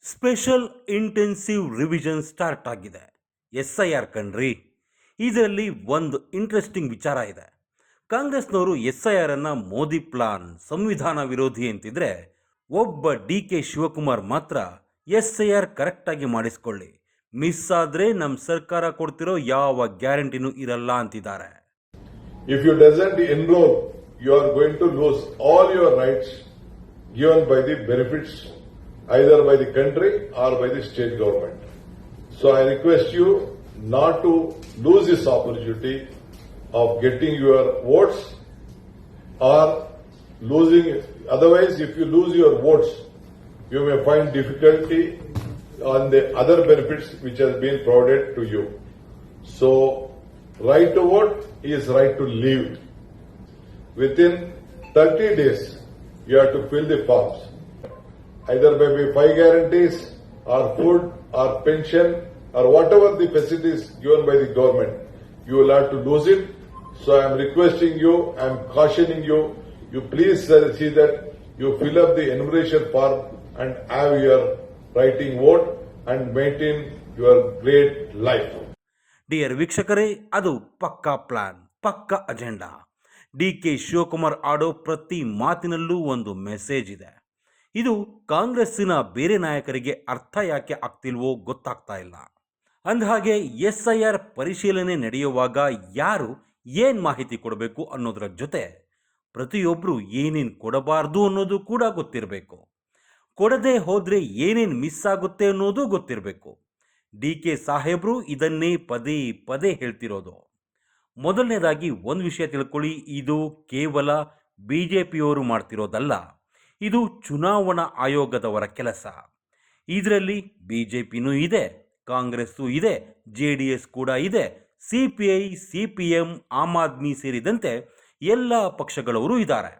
Special intensive revision start ಆಗಿದೆ. SIR ಕಣ್ರಿ. ಇದರಲ್ಲಿ ಒಂದು ಇಂಟ್ರೆಸ್ಟಿಂಗ್ ವಿಚಾರ ಇದೆ. ಕಾಂಗ್ರೆಸ್ನವರು SIR ಅನ್ನು ಮೋದಿ ಪ್ಲಾನ್, ಸಂವಿಧಾನ ವಿರೋಧಿ ಅಂತಿದ್ರೆ, ಒಬ್ಬ DK ಶಿವಕುಮಾರ್ ಮಾತ್ರ SIR ಕರೆಕ್ಟಾಗಿ ಮಾಡಿಸ್ಕೊಳ್ಳಿ, ಮಿಸ್ ಆದರೆ ನಮ್ಮ ಸರ್ಕಾರ ಕೊಡ್ತಿರೋ ಯಾವ ಗ್ಯಾರಂಟಿನೂ ಇರಲ್ಲ ಅಂತಿದ್ದಾರೆ. If you doesn't enroll, you are going to lose all your rights given by the benefits either by the country or by the state government. So I request you not to lose this opportunity of getting your votes or losing. Otherwise, if you lose your votes, you may find difficulty on the other benefits which has been provided to you. So, right to vote is right to live. Within 30 days, you have to fill the forms. Either maybe 5 guarantees or food or pension or whatever the facilities given by the government, you will have to lose it. So I am requesting you, I am cautioning you, you please see that you fill up the enumeration form and have your writing vote and maintain your great life. Dear ವೀಕ್ಷಕರೇ, ಅದು ಪಕ್ಕಾ plan, ಪಕ್ಕಾ agenda. DK Shivakumar ಆಡೋ ಪ್ರತಿ ಮಾತಿನಲ್ಲೂ ಒಂದು message ಇದೆ. ಇದು ಕಾಂಗ್ರೆಸ್ಸಿನ ಬೇರೆ ನಾಯಕರಿಗೆ ಅರ್ಥ ಯಾಕೆ ಆಗ್ತಿಲ್ವೋ ಗೊತ್ತಾಗ್ತಾ ಇಲ್ಲ. ಅಂದಹಾಗೆ SIR ಪರಿಶೀಲನೆ ನಡೆಯುವಾಗ ಯಾರು ಏನು ಮಾಹಿತಿ ಕೊಡಬೇಕು ಅನ್ನೋದರ ಜೊತೆ ಪ್ರತಿಯೊಬ್ಬರು ಏನೇನು ಕೊಡಬಾರ್ದು ಅನ್ನೋದು ಕೂಡ ಗೊತ್ತಿರಬೇಕು. ಕೊಡದೆ ಹೋದರೆ ಏನೇನು ಮಿಸ್ ಆಗುತ್ತೆ ಅನ್ನೋದು ಗೊತ್ತಿರಬೇಕು. DK ಸಾಹೇಬ್ರು ಇದನ್ನೇ ಪದೇ ಪದೇ ಹೇಳ್ತಿರೋದು. ಮೊದಲನೇದಾಗಿ ಒಂದು ವಿಷಯ ತಿಳ್ಕೊಳ್ಳಿ, ಇದು ಕೇವಲ BJPಯವರು ಮಾಡ್ತಿರೋದಲ್ಲ, ಇದು ಚುನಾವಣಾ ಆಯೋಗದವರ ಕೆಲಸ. ಇದರಲ್ಲಿ BJPನೂ ಇದೆ, ಕಾಂಗ್ರೆಸ್ಸೂ ಇದೆ, JDS ಕೂಡ ಇದೆ, CPI, CPM, ಆಮ್ ಆದ್ಮಿ ಸೇರಿದಂತೆ ಎಲ್ಲ ಪಕ್ಷಗಳವರು ಇದ್ದಾರೆ.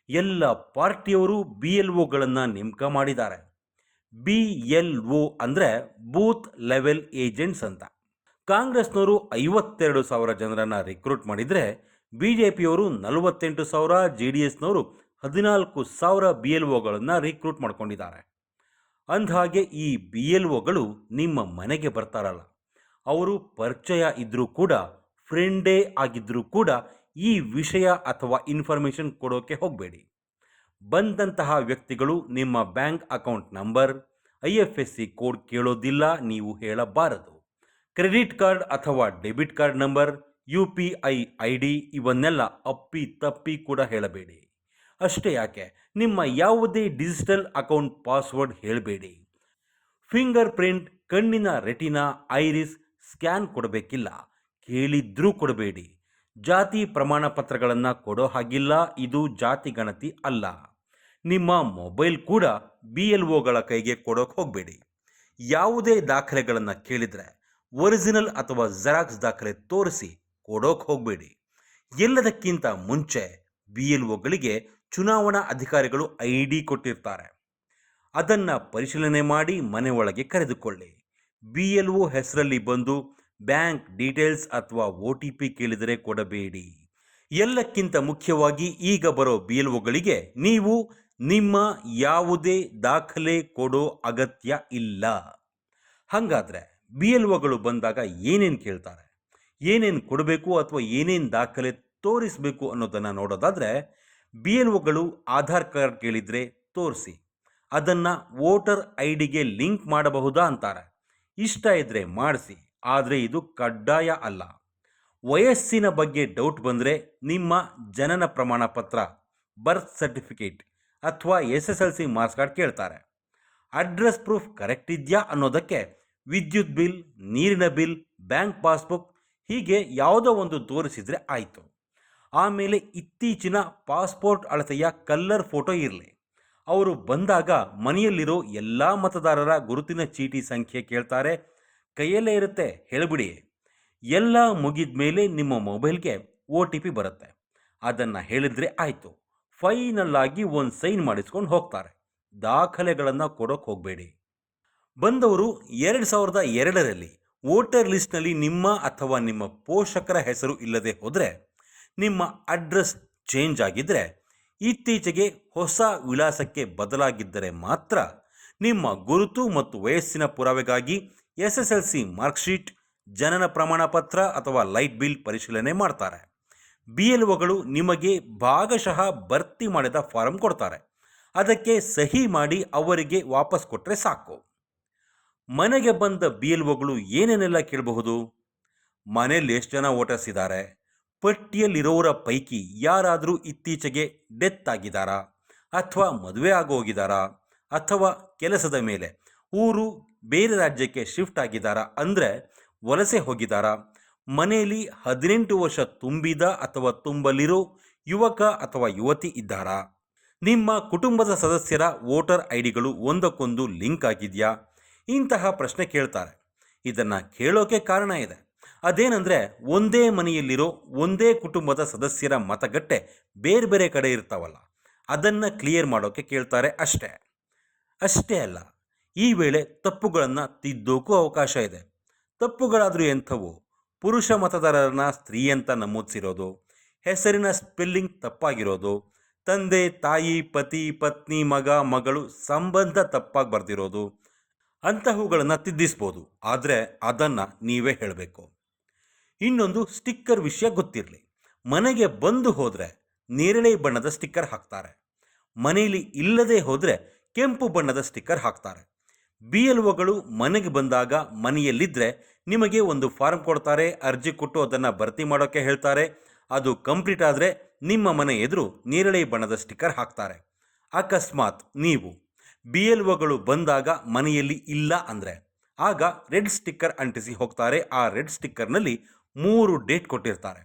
ಎಲ್ಲ ಪಾರ್ಟಿಯವರು BLOಗಳನ್ನು ನೇಮಕ ಮಾಡಿದ್ದಾರೆ. BLO ಅಂದರೆ ಬೂತ್ ಲೆವೆಲ್ ಏಜೆಂಟ್ಸ್ ಅಂತ. ಕಾಂಗ್ರೆಸ್ನವರು 52,000 ಜನರನ್ನು ರಿಕ್ರೂಟ್ ಮಾಡಿದರೆ, BJPಯವರು 48,000, JDSನವರು 14,000 BLOಗಳನ್ನು ರಿಕ್ರೂಟ್ ಮಾಡ್ಕೊಂಡಿದ್ದಾರೆ. ಅಂದಹಾಗೆ ಈ BLOಗಳು ನಿಮ್ಮ ಮನೆಗೆ ಬರ್ತಾರಲ್ಲ, ಅವರು ಪರಿಚಯ ಇದ್ದರೂ ಕೂಡ, ಫ್ರೆಂಡೇ ಆಗಿದ್ದರೂ ಕೂಡ ಈ ವಿಷಯ ಅಥವಾ ಇನ್ಫಾರ್ಮೇಷನ್ ಕೊಡೋಕೆ ಹೋಗಬೇಡಿ. ಬಂದಂತಹ ವ್ಯಕ್ತಿಗಳು ನಿಮ್ಮ bank account number, IFSC code ಕೇಳೋದಿಲ್ಲ, ನೀವು ಹೇಳಬಾರದು. ಕ್ರೆಡಿಟ್ ಕಾರ್ಡ್ ಅಥವಾ debit card number, UPI ID ಇವನ್ನೆಲ್ಲ ಅಪ್ಪಿ ತಪ್ಪಿ ಕೂಡ ಹೇಳಬೇಡಿ. ಅಷ್ಟೇ ಯಾಕೆ, ನಿಮ್ಮ ಯಾವುದೇ ಡಿಜಿಟಲ್ ಅಕೌಂಟ್ ಪಾಸ್ವರ್ಡ್ ಹೇಳಬೇಡಿ. ಫಿಂಗರ್ ಪ್ರಿಂಟ್, ಕಣ್ಣಿನ ರೆಟಿನಾ, ಐರಿಸ್ ಸ್ಕ್ಯಾನ್ ಕೊಡಬೇಕಿಲ್ಲ, ಕೇಳಿದ್ರೂ ಕೊಡಬೇಡಿ. ಜಾತಿ ಪ್ರಮಾಣ ಪತ್ರಗಳನ್ನು ಕೊಡೋ ಹಾಗಿಲ್ಲ, ಇದು ಜಾತಿ ಗಣತಿ ಅಲ್ಲ. ನಿಮ್ಮ ಮೊಬೈಲ್ ಕೂಡ BLOಗಳ ಕೈಗೆ ಕೊಡೋಕೆ ಹೋಗಬೇಡಿ. ಯಾವುದೇ ದಾಖಲೆಗಳನ್ನು ಕೇಳಿದರೆ ಒರಿಜಿನಲ್ ಅಥವಾ ಜೆರಾಕ್ಸ್ ದಾಖಲೆ ತೋರಿಸಿ ಕೊಡೋಕೆ ಹೋಗಬೇಡಿ. ಎಲ್ಲದಕ್ಕಿಂತ ಮುಂಚೆ BLOಗಳಿಗೆ ಚುನಾವಣಾ ಅಧಿಕಾರಿಗಳು ID ಕೊಟ್ಟಿರ್ತಾರೆ. ಅದನ್ನು ಪರಿಶೀಲನೆ ಮಾಡಿ ಮನೆ ಒಳಗೆ ಕರೆದುಕೊಳ್ಳಿ. BLO ಹೆಸರಲ್ಲಿ ಬಂದು ಬ್ಯಾಂಕ್ ಡೀಟೇಲ್ಸ್ ಅಥವಾ OTP ಕೇಳಿದರೆ ಕೊಡಬೇಡಿ. ಎಲ್ಲಕ್ಕಿಂತ ಮುಖ್ಯವಾಗಿ ಈಗ ಬರೋ BLOಗಳಿಗೆ ನೀವು ನಿಮ್ಮ ಯಾವುದೇ ದಾಖಲೆ ಕೊಡೋ ಅಗತ್ಯ ಇಲ್ಲ. ಹಾಗಾದರೆ BLOಗಳು ಬಂದಾಗ ಏನೇನು ಕೇಳ್ತಾರೆ, ಏನೇನು ಕೊಡಬೇಕು ಅಥವಾ ಏನೇನು ದಾಖಲೆ ತೋರಿಸಬೇಕು ಅನ್ನೋದನ್ನು ನೋಡೋದಾದರೆ, BLOಗಳು ಆಧಾರ್ ಕಾರ್ಡ್ ಕೇಳಿದರೆ ತೋರಿಸಿ, ಅದನ್ನು ವೋಟರ್ IDಗೆ ಲಿಂಕ್ ಮಾಡಬಹುದಾ ಅಂತಾರೆ. ಇಷ್ಟ ಇದ್ದರೆ ಮಾಡಿಸಿ, ಆದರೆ ಇದು ಕಡ್ಡಾಯ ಅಲ್ಲ. ವಯಸ್ಸಿನ ಬಗ್ಗೆ ಡೌಟ್ ಬಂದರೆ ನಿಮ್ಮ ಜನನ ಪ್ರಮಾಣ ಪತ್ರ, ಬರ್ತ್ ಸರ್ಟಿಫಿಕೇಟ್ ಅಥವಾ SSLC ಮಾರ್ಕ್ಸ್ ಕಾರ್ಡ್ ಕೇಳ್ತಾರೆ. ಅಡ್ರೆಸ್ ಪ್ರೂಫ್ ಕರೆಕ್ಟ್ ಇದೆಯಾ ಅನ್ನೋದಕ್ಕೆ ವಿದ್ಯುತ್ ಬಿಲ್, ನೀರಿನ ಬಿಲ್, ಬ್ಯಾಂಕ್ ಪಾಸ್ಬುಕ್ ಹೀಗೆ ಯಾವುದೋ ಒಂದು ತೋರಿಸಿದರೆ ಆಯಿತು. ಆಮೇಲೆ ಇತ್ತೀಚಿನ ಪಾಸ್ಪೋರ್ಟ್ ಅಳತೆಯ ಕಲ್ಲರ್ ಫೋಟೋ ಇರಲಿ. ಅವರು ಬಂದಾಗ ಮನೆಯಲ್ಲಿರೋ ಎಲ್ಲ ಮತದಾರರ ಗುರುತಿನ ಚೀಟಿ ಸಂಖ್ಯೆ ಕೇಳ್ತಾರೆ. ಕೈಯಲ್ಲೇ ಇರುತ್ತೆ, ಹೇಳಿಬಿಡಿ. ಎಲ್ಲ ಮುಗಿದ ಮೇಲೆ ನಿಮ್ಮ ಮೊಬೈಲ್ಗೆ OTP ಬರುತ್ತೆ. ಅದನ್ನು ಹೇಳಿದರೆ ಆಯಿತು. ಫೈನಲ್ ಆಗಿ ಒಂದು ಸೈನ್ ಮಾಡಿಸ್ಕೊಂಡು ಹೋಗ್ತಾರೆ. ದಾಖಲೆಗಳನ್ನು ಕೊಡೋಕೆ ಹೋಗಬೇಡಿ. ಬಂದವರು 2002ರಲ್ಲಿ ವೋಟರ್ ಲಿಸ್ಟ್ನಲ್ಲಿ ನಿಮ್ಮ ಅಥವಾ ನಿಮ್ಮ ಪೋಷಕರ ಹೆಸರು ಇಲ್ಲದೆ ಹೋದರೆ, ನಿಮ್ಮ ಅಡ್ರೆಸ್ ಚೇಂಜ್ ಆಗಿದ್ದರೆ, ಇತ್ತೀಚೆಗೆ ಹೊಸ ವಿಳಾಸಕ್ಕೆ ಬದಲಾಗಿದ್ದರೆ ಮಾತ್ರ ನಿಮ್ಮ ಗುರುತು ಮತ್ತು ವಯಸ್ಸಿನ ಪುರಾವೆಗಾಗಿ SSLC ಮಾರ್ಕ್ಶೀಟ್, ಜನನ ಪ್ರಮಾಣ ಪತ್ರ ಅಥವಾ ಲೈಟ್ ಬಿಲ್ ಪರಿಶೀಲನೆ ಮಾಡ್ತಾರೆ. BLOಗಳು ನಿಮಗೆ ಭಾಗಶಃ ಭರ್ತಿ ಮಾಡಿದ ಫಾರಂ ಕೊಡ್ತಾರೆ. ಅದಕ್ಕೆ ಸಹಿ ಮಾಡಿ ಅವರಿಗೆ ವಾಪಸ್ ಕೊಟ್ಟರೆ ಸಾಕು. ಮನೆಗೆ ಬಂದ BLOಗಳು ಏನೇನೆಲ್ಲ ಕೇಳಬಹುದು? ಮನೆಯಲ್ಲಿ ಎಷ್ಟು ಜನ ವೋಟರ್ಸ್ ಇದ್ದಾರೆ, ಪಟ್ಟಿಯಲ್ಲಿರೋರ ಪೈಕಿ ಯಾರಾದರೂ ಇತ್ತೀಚೆಗೆ ಡೆತ್ ಆಗಿದ್ದಾರಾ, ಅಥವಾ ಮದುವೆ ಆಗೋಗಿದ್ದಾರಾ, ಅಥವಾ ಕೆಲಸದ ಮೇಲೆ ಊರು ಬೇರೆ ರಾಜ್ಯಕ್ಕೆ ಶಿಫ್ಟ್ ಆಗಿದ್ದಾರಾ, ಅಂದರೆ ವಲಸೆ ಹೋಗಿದ್ದಾರಾ, ಮನೆಯಲ್ಲಿ 18 ವರ್ಷ ತುಂಬಿದ ಅಥವಾ ತುಂಬಲಿರೋ ಯುವಕ ಅಥವಾ ಯುವತಿ ಇದ್ದಾರಾ, ನಿಮ್ಮ ಕುಟುಂಬದ ಸದಸ್ಯರ ವೋಟರ್ IDಗಳು ಒಂದಕ್ಕೊಂದು ಲಿಂಕ್ ಆಗಿದೆಯಾ, ಇಂತಹ ಪ್ರಶ್ನೆ ಕೇಳ್ತಾರೆ. ಇದನ್ನು ಕೇಳೋಕೆ ಕಾರಣ ಇದೆ. ಅದೇನೆಂದರೆ, ಒಂದೇ ಮನೆಯಲ್ಲಿರೋ ಒಂದೇ ಕುಟುಂಬದ ಸದಸ್ಯರ ಮತಗಟ್ಟೆ ಬೇರೆ ಬೇರೆ ಕಡೆ ಇರ್ತಾವಲ್ಲ, ಅದನ್ನು ಕ್ಲಿಯರ್ ಮಾಡೋಕ್ಕೆ ಕೇಳ್ತಾರೆ ಅಷ್ಟೇ. ಅಷ್ಟೇ ಅಲ್ಲ, ಈ ವೇಳೆ ತಪ್ಪುಗಳನ್ನು ತಿದ್ದೋಕ್ಕೂ ಅವಕಾಶ ಇದೆ. ತಪ್ಪುಗಳಾದರೂ ಎಂಥವು? ಪುರುಷ ಮತದಾರರನ್ನ ಸ್ತ್ರೀ ಅಂತ ನಮೂದಿಸಿರೋದು, ಹೆಸರಿನ ಸ್ಪೆಲ್ಲಿಂಗ್ ತಪ್ಪಾಗಿರೋದು, ತಂದೆ ತಾಯಿ ಪತಿ ಪತ್ನಿ ಮಗ ಮಗಳು ಸಂಬಂಧ ತಪ್ಪಾಗಿ ಬರೆದಿರೋದು, ಅಂತಹವುಗಳನ್ನು ತಿದ್ದಿಸ್ಬೋದು. ಆದರೆ ಅದನ್ನು ನೀವೇ ಹೇಳಬೇಕು. ಇನ್ನೊಂದು, ಸ್ಟಿಕ್ಕರ್ ವಿಷಯ ಗೊತ್ತಿರಲಿ. ಮನೆಗೆ ಬಂದು ಹೋದರೆ ನೇರಳೆ ಬಣ್ಣದ ಸ್ಟಿಕ್ಕರ್ ಹಾಕ್ತಾರೆ. ಮನೆಯಲ್ಲಿ ಇಲ್ಲದೆ ಹೋದರೆ ಕೆಂಪು ಬಣ್ಣದ ಸ್ಟಿಕ್ಕರ್ ಹಾಕ್ತಾರೆ. BLOಗಳು ಮನೆಗೆ ಬಂದಾಗ ಮನೆಯಲ್ಲಿದ್ದರೆ ನಿಮಗೆ ಒಂದು ಫಾರ್ಮ್ ಕೊಡ್ತಾರೆ, ಅರ್ಜಿ ಕೊಟ್ಟು ಅದನ್ನು ಭರ್ತಿ ಮಾಡೋಕ್ಕೆ ಹೇಳ್ತಾರೆ. ಅದು ಕಂಪ್ಲೀಟ್ ಆದರೆ ನಿಮ್ಮ ಮನೆ ಎದುರು ನೇರಳೆ ಬಣ್ಣದ ಸ್ಟಿಕ್ಕರ್ ಹಾಕ್ತಾರೆ. ಅಕಸ್ಮಾತ್ ನೀವು BLOಗಳು ಬಂದಾಗ ಮನೆಯಲ್ಲಿ ಇಲ್ಲ ಅಂದರೆ ಆಗ ರೆಡ್ ಸ್ಟಿಕ್ಕರ್ ಅಂಟಿಸಿ ಹೋಗ್ತಾರೆ. ಆ ರೆಡ್ ಸ್ಟಿಕ್ಕರ್ನಲ್ಲಿ 3 ಡೇಟ್ ಕೊಟ್ಟಿರ್ತಾರೆ.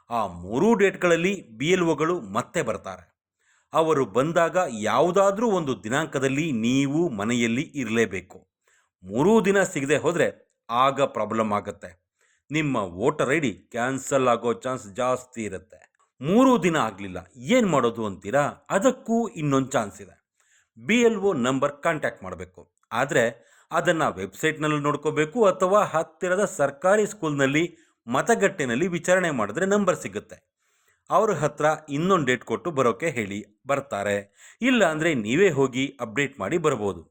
ಆ 3 ಡೇಟ್ಗಳಲ್ಲಿ BLOಗಳು ಮತ್ತೆ ಬರ್ತಾರೆ. ಅವರು ಬಂದಾಗ ಯಾವುದಾದ್ರೂ ಒಂದು ದಿನಾಂಕದಲ್ಲಿ ನೀವು ಮನೆಯಲ್ಲಿ ಇರಲೇಬೇಕು. 3 ದಿನ ಸಿಗದೆ ಹೋದರೆ ಆಗ ಪ್ರಾಬ್ಲಮ್ ಆಗುತ್ತೆ. ನಿಮ್ಮ ವೋಟರ್ ID ಕ್ಯಾನ್ಸಲ್ ಆಗೋ ಚಾನ್ಸ್ ಜಾಸ್ತಿ ಇರುತ್ತೆ. 3 ದಿನ ಆಗಲಿಲ್ಲ, ಏನು ಮಾಡೋದು ಅಂತೀರಾ? ಅದಕ್ಕೂ ಇನ್ನೊಂದು ಚಾನ್ಸ್ ಇದೆ. BLO ನಂಬರ್ ಕಾಂಟ್ಯಾಕ್ಟ್ ಮಾಡಬೇಕು. ಆದರೆ ಅದನ್ನು ವೆಬ್ಸೈಟ್ನಲ್ಲಿ ನೋಡ್ಕೋಬೇಕು ಅಥವಾ ಹತ್ತಿರದ ಸರ್ಕಾರಿ ಸ್ಕೂಲ್ನಲ್ಲಿ ಮತಗಟ್ಟೆನಲ್ಲಿ ವಿಚಾರಣೆ ಮಾಡಿದ್ರೆ ನಂಬರ್ ಸಿಗುತ್ತೆ. ಅವ್ರ ಹತ್ರ ಇನ್ನೊಂದು ಡೇಟ್ ಕೊಟ್ಟು ಬರೋಕ್ಕೆ ಹೇಳಿ, ಬರ್ತಾರೆ. ಇಲ್ಲ ಅಂದರೆ ನೀವೇ ಹೋಗಿ ಅಪ್ಡೇಟ್ ಮಾಡಿ ಬರ್ಬೋದು.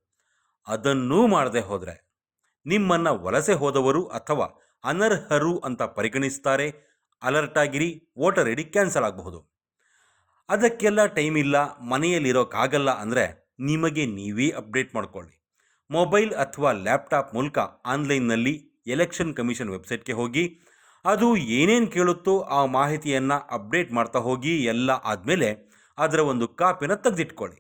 ಅದನ್ನೂ ಮಾಡದೆ ಹೋದರೆ ನಿಮ್ಮನ್ನು ವಲಸೆ ಹೋದವರು ಅಥವಾ ಅನರ್ಹರು ಅಂತ ಪರಿಗಣಿಸ್ತಾರೆ. ಅಲರ್ಟ್ ಆಗಿರಿ, ವೋಟರ್ ID ಕ್ಯಾನ್ಸಲ್ ಆಗಬಹುದು. ಅದಕ್ಕೆಲ್ಲ ಟೈಮ್ ಇಲ್ಲ, ಮನೆಯಲ್ಲಿರೋಕ್ಕಾಗಲ್ಲ ಅಂದರೆ ನಿಮಗೆ ನೀವೇ ಅಪ್ಡೇಟ್ ಮಾಡ್ಕೊಳ್ಳಿ. ಮೊಬೈಲ್ ಅಥವಾ ಲ್ಯಾಪ್ಟಾಪ್ ಮೂಲಕ ಆನ್ಲೈನ್ನಲ್ಲಿ ಎಲೆಕ್ಷನ್ ಕಮಿಷನ್ ವೆಬ್ಸೈಟ್ಗೆ ಹೋಗಿ ಅದು ಏನೇನು ಕೇಳುತ್ತೋ ಆ ಮಾಹಿತಿಯನ್ನು ಅಪ್ಡೇಟ್ ಮಾಡ್ತಾ ಹೋಗಿ. ಎಲ್ಲ ಆದಮೇಲೆ ಅದರ ಒಂದು ಕಾಪಿನ ತೆಗೆದಿಟ್ಕೊಳ್ಳಿ.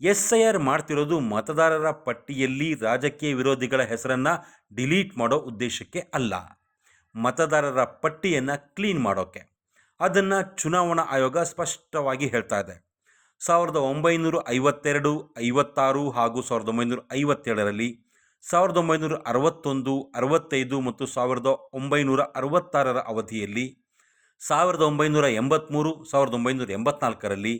SIR ಮಾಡ್ತಿರೋದು ಮತದಾರರ ಪಟ್ಟಿಯಲ್ಲಿ ರಾಜಕೀಯ ವಿರೋಧಿಗಳ ಹೆಸರನ್ನು ಡಿಲೀಟ್ ಮಾಡೋ ಉದ್ದೇಶಕ್ಕೆ ಅಲ್ಲ, ಮತದಾರರ ಪಟ್ಟಿಯನ್ನು ಕ್ಲೀನ್ ಮಾಡೋಕ್ಕೆ. ಅದನ್ನು ಚುನಾವಣಾ ಆಯೋಗ ಸ್ಪಷ್ಟವಾಗಿ ಹೇಳ್ತಾ ಇದೆ. 1952, 56 ಹಾಗೂ 1957ರಲ್ಲಿ, 1961, 65 ಮತ್ತು 1966ರ ಅವಧಿಯಲ್ಲಿ, 1983, 1984ರಲ್ಲಿ,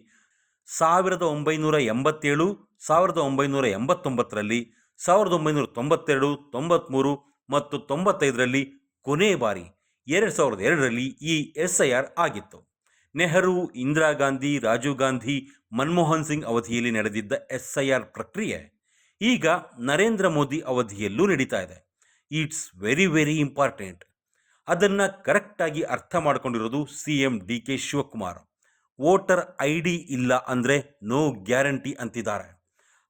1987, 1989ರಲ್ಲಿ, 1992, 93 ಮತ್ತು 95ರಲ್ಲಿ, ಕೊನೆ ಬಾರಿ 2002ರಲ್ಲಿ ಈ SIR ಆಗಿತ್ತು. ನೆಹರು, ಇಂದಿರಾ ಗಾಂಧಿ, ರಾಜೀವ್ ಗಾಂಧಿ, ಮನಮೋಹನ್ ಸಿಂಗ್ ಅವಧಿಯಲ್ಲಿ ನಡೆದಿದ್ದ SIR ಪ್ರಕ್ರಿಯೆ ಈಗ ನರೇಂದ್ರ ಮೋದಿ ಅವಧಿಯಲ್ಲೂ ನಡೀತಾ ಇದೆ. It's very very important. ಅದನ್ನು ಕರೆಕ್ಟಾಗಿ ಅರ್ಥ ಮಾಡ್ಕೊಂಡಿರೋದು CM DK Shivakumar. Voter ID ಇಲ್ಲ ಅಂದರೆ ನೋ ಗ್ಯಾರಂಟಿ ಅಂತಿದ್ದಾರೆ.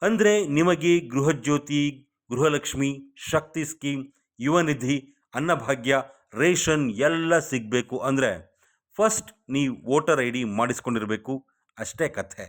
ಅಂದರೆ ನಿಮಗೆ ಗೃಹಜ್ಯೋತಿ, ಗೃಹಲಕ್ಷ್ಮಿ, ಶಕ್ತಿ ಸ್ಕೀಮ್, ಯುವ ನಿಧಿ, ಅನ್ನಭಾಗ್ಯ, ರೇಷನ್ ಎಲ್ಲ ಸಿಗಬೇಕು ಅಂದರೆ ಫಸ್ಟ್ ನೀವು ವೋಟರ್ ID ಮಾಡಿಸ್ಕೊಂಡಿರಬೇಕು. ಅಷ್ಟೇ ಕಥೆ.